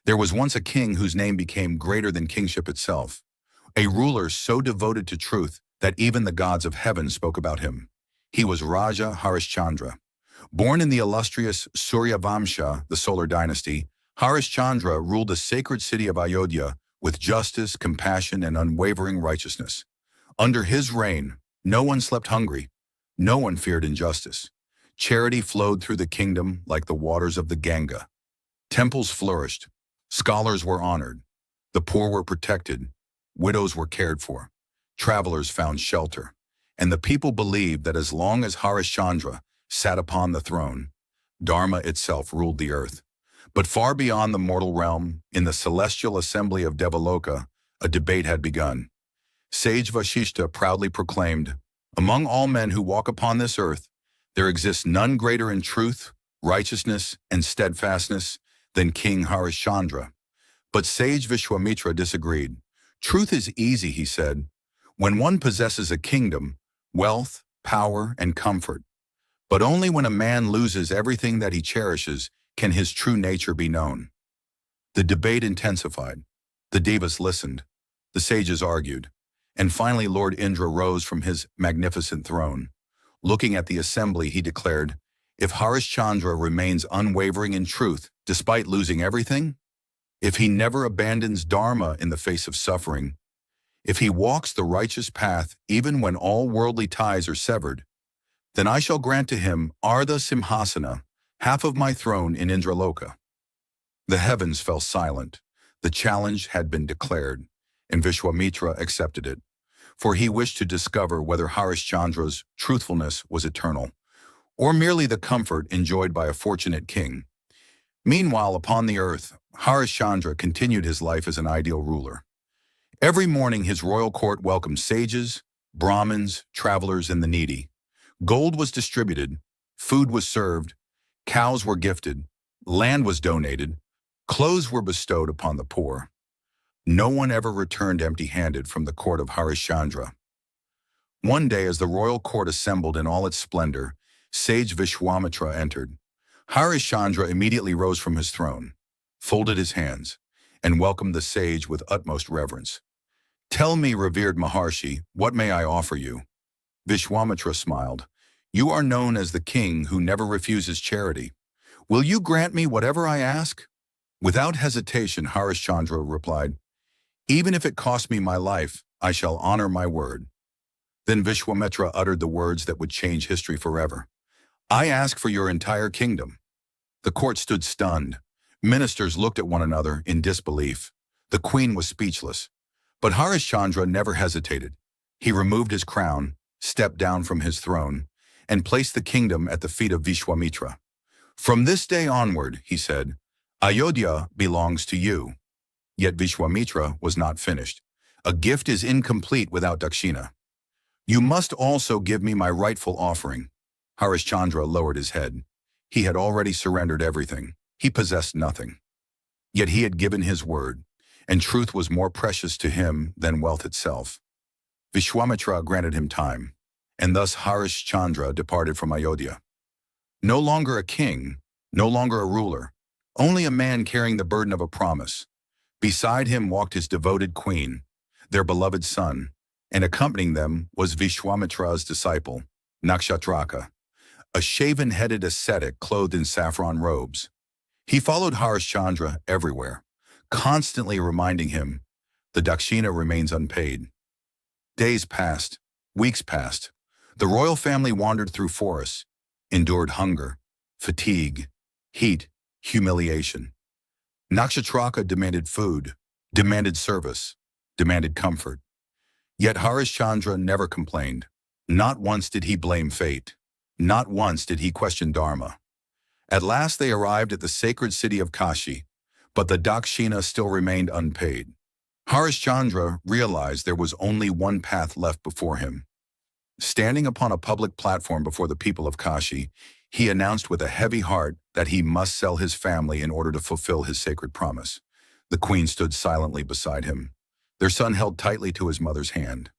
There was once a king whose name became greater than kingship itself, a ruler so devoted to truth that even the gods of heaven spoke about him. He was Raja Harishchandra. Born in the illustrious Surya Vamsha, the solar dynasty, Harishchandra ruled the sacred city of Ayodhya with justice, compassion, and unwavering righteousness. Under his reign, no one slept hungry, no one feared injustice. Charity flowed through the kingdom like the waters of the Ganga. Temples flourished, scholars were honored, the poor were protected, widows were cared for, travelers found shelter, and the people believed that as long as Harishchandra sat upon the throne, Dharma itself ruled the earth. But far beyond the mortal realm, in the celestial assembly of Devaloka, a debate had begun. Sage Vashishta proudly proclaimed, "Among all men who walk upon this earth, there exists none greater in truth, righteousness, and steadfastness than King Harishchandra." But sage Vishwamitra disagreed. "Truth is easy," he said, "when one possesses a kingdom, wealth, power, and comfort. But only when a man loses everything that he cherishes can his true nature be known." The debate intensified. The devas listened. The sages argued. And finally Lord Indra rose from his magnificent throne. Looking at the assembly, he declared, "If Harishchandra remains unwavering in truth despite losing everything, if he never abandons Dharma in the face of suffering, if he walks the righteous path even when all worldly ties are severed, then I shall grant to him Ardha Simhasana, half of my throne in Indraloka." The heavens fell silent. The challenge had been declared, and Vishwamitra accepted it, for he wished to discover whether Harishchandra's truthfulness was eternal, or merely the comfort enjoyed by a fortunate king. Meanwhile, upon the earth, Harishchandra continued his life as an ideal ruler. Every morning his royal court welcomed sages, Brahmins, travelers, and the needy. Gold was distributed, food was served, cows were gifted, land was donated, clothes were bestowed upon the poor. No one ever returned empty-handed from the court of Harishchandra. One day, as the royal court assembled in all its splendor, sage Vishwamitra entered. Harishchandra immediately rose from his throne, folded his hands, and welcomed the sage with utmost reverence. "Tell me, revered Maharshi, what may I offer you?" Vishwamitra smiled. "You are known as the king who never refuses charity. Will you grant me whatever I ask?" Without hesitation, Harishchandra replied, "Even if it costs me my life, I shall honor my word." Then Vishwamitra uttered the words that would change history forever. "I ask for your entire kingdom." The court stood stunned. Ministers looked at one another in disbelief. The queen was speechless. But Harishchandra never hesitated. He removed his crown, stepped down from his throne, and placed the kingdom at the feet of Vishwamitra. "From this day onward," he said, "Ayodhya belongs to you." Yet Vishwamitra was not finished. "A gift is incomplete without dakshina. You must also give me my rightful offering." Harishchandra lowered his head. He had already surrendered everything. He possessed nothing. Yet he had given his word, and truth was more precious to him than wealth itself. Vishwamitra granted him time, and thus Harishchandra departed from Ayodhya. No longer a king, no longer a ruler, only a man carrying the burden of a promise. Beside him walked his devoted queen, their beloved son, and accompanying them was Vishwamitra's disciple, Nakshatraka, a shaven-headed ascetic clothed in saffron robes. He followed Harishchandra everywhere, constantly reminding him, "The dakshina remains unpaid." Days passed, weeks passed. The royal family wandered through forests, endured hunger, fatigue, heat, humiliation. Nakshatraka demanded food, demanded service, demanded comfort. Yet Harishchandra never complained. Not once did he blame fate. Not once did he question Dharma. At last they arrived at the sacred city of Kashi, but the dakshina still remained unpaid. Harishchandra realized there was only one path left before him. Standing upon a public platform before the people of Kashi, he announced with a heavy heart that he must sell his family in order to fulfill his sacred promise. The queen stood silently beside him. Their son held tightly to his mother's hand.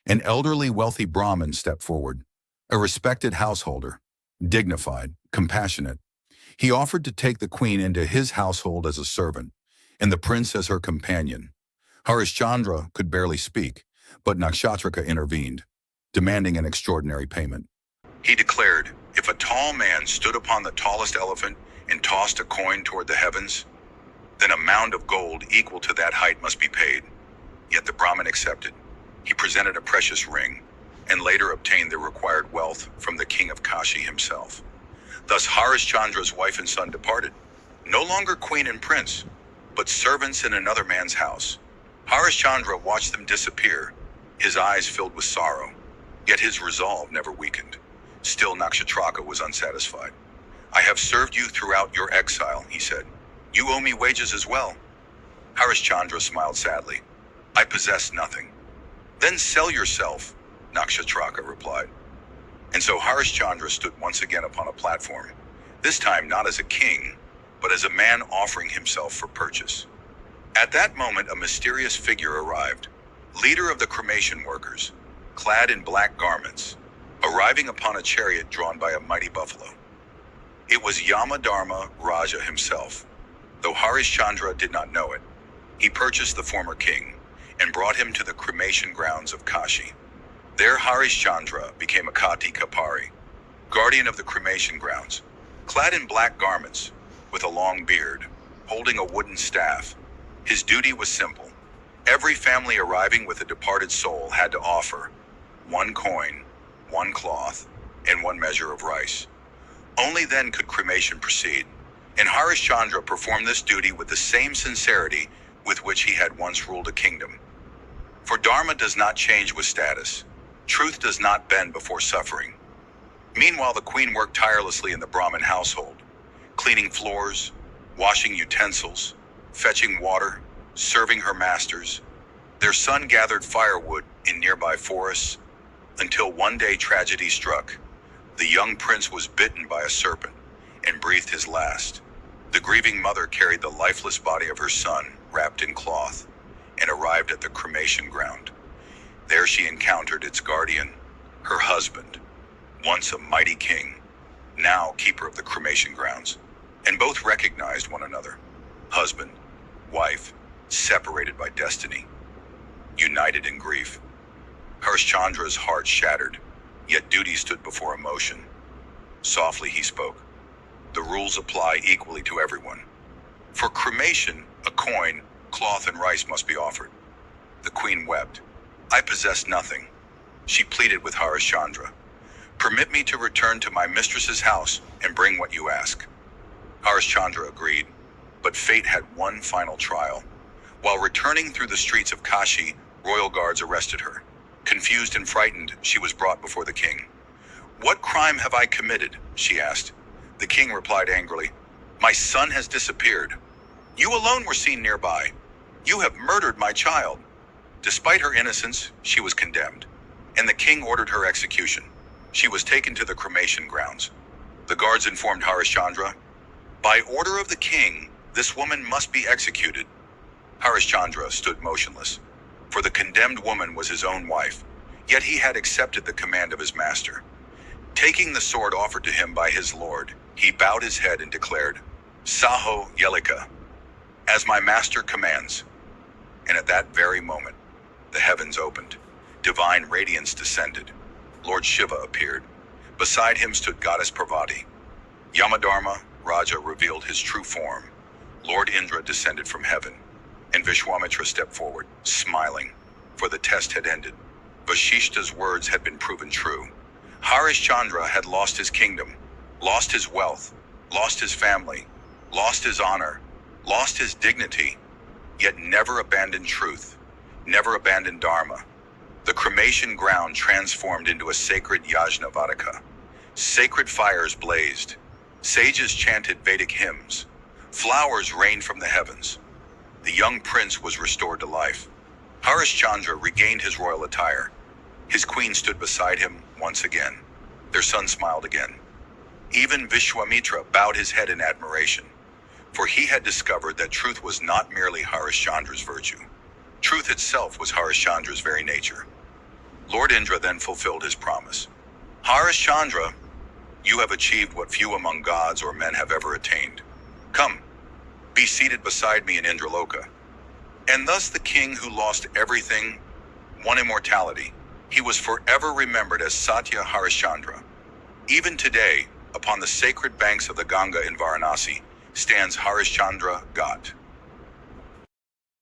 An elderly, wealthy Brahmin stepped forward, a respected householder, dignified, compassionate. He offered to take the queen into his household as a servant, and the prince as her companion. Harishchandra could barely speak, but Nakshatrika intervened, demanding an extraordinary payment. He declared, if a tall man stood upon the tallest elephant and tossed a coin toward the heavens, then a mound of gold equal to that height must be paid. Yet the Brahmin accepted. He presented a precious ring, and later obtained the required wealth from the king of Kashi himself. Thus Harishchandra's wife and son departed, no longer queen and prince, but servants in another man's house. Harishchandra watched them disappear, his eyes filled with sorrow, yet his resolve never weakened. Still Nakshatrika was unsatisfied. I have served you throughout your exile, he said. You owe me wages as well. Harishchandra smiled sadly. I possess nothing. Then sell yourself, Nakshatrika replied. And so Harishchandra stood once again upon a platform, this time not as a king, but as a man offering himself for purchase. At that moment, a mysterious figure arrived, leader of the cremation workers, clad in black garments, arriving upon a chariot drawn by a mighty buffalo. It was Yamadharma Raja himself. Though Harishchandra did not know it, he purchased the former king and brought him to the cremation grounds of Kashi. There Harishchandra became a Kati Kapari, guardian of the cremation grounds, clad in black garments, with a long beard, holding a wooden staff. His duty was simple. Every family arriving with a departed soul had to offer 1 coin, 1 cloth, and 1 measure of rice. Only then could cremation proceed, and Harishchandra performed this duty with the same sincerity with which he had once ruled a kingdom. For Dharma does not change with status. Truth does not bend before suffering. Meanwhile, the queen worked tirelessly in the Brahmin household, cleaning floors, washing utensils, fetching water, serving her masters. Their son gathered firewood in nearby forests, until one day tragedy struck. The young prince was bitten by a serpent and breathed his last. The grieving mother carried the lifeless body of her son wrapped in cloth and arrived at the cremation ground. There she encountered its guardian, her husband, once a mighty king, now keeper of the cremation grounds, and both recognized one another. Husband, wife, separated by destiny, united in grief. Harishchandra's heart shattered, yet duty stood before emotion. Softly he spoke. The rules apply equally to everyone. For cremation, a coin, cloth, and rice must be offered. The queen wept. I possess nothing. She pleaded with Harishchandra. Permit me to return to my mistress's house and bring what you ask. Harishchandra agreed, but fate had one final trial. While returning through the streets of Kashi, royal guards arrested her. Confused and frightened, she was brought before the king. What crime have I committed? She asked. The king replied angrily, My son has disappeared. You alone were seen nearby. You have murdered my child. Despite her innocence, she was condemned, and the king ordered her execution. She was taken to the cremation grounds. The guards informed Harishchandra, By order of the king, this woman must be executed. Harishchandra stood motionless, for the condemned woman was his own wife, yet he had accepted the command of his master. Taking the sword offered to him by his lord, he bowed his head and declared, Saho Yelika, as my master commands. And at that very moment, the heavens opened. Divine radiance descended. Lord Shiva appeared. Beside him stood Goddess Parvati. Yamadharma Raja revealed his true form. Lord Indra descended from heaven, and Vishwamitra stepped forward, smiling, for the test had ended. Vashishta's words had been proven true. Harishchandra had lost his kingdom, lost his wealth, lost his family, lost his honor, lost his dignity, yet never abandoned truth, never abandoned Dharma. The cremation ground transformed into a sacred Yajnavalika. Sacred fires blazed. Sages chanted Vedic hymns. Flowers rained from the heavens. The young prince was restored to life. Harishchandra regained his royal attire. His queen stood beside him once again. Their son smiled again. Even Vishwamitra bowed his head in admiration, for he had discovered that truth was not merely Harishchandra's virtue. Truth itself was Harishchandra's very nature. Lord Indra then fulfilled his promise. Harishchandra, you have achieved what few among gods or men have ever attained. Come, be seated beside me in Indraloka. And thus the king who lost everything won immortality. He was forever remembered as Satya Harishchandra. Even today, upon the sacred banks of the Ganga in Varanasi, stands Harishchandra Ghat.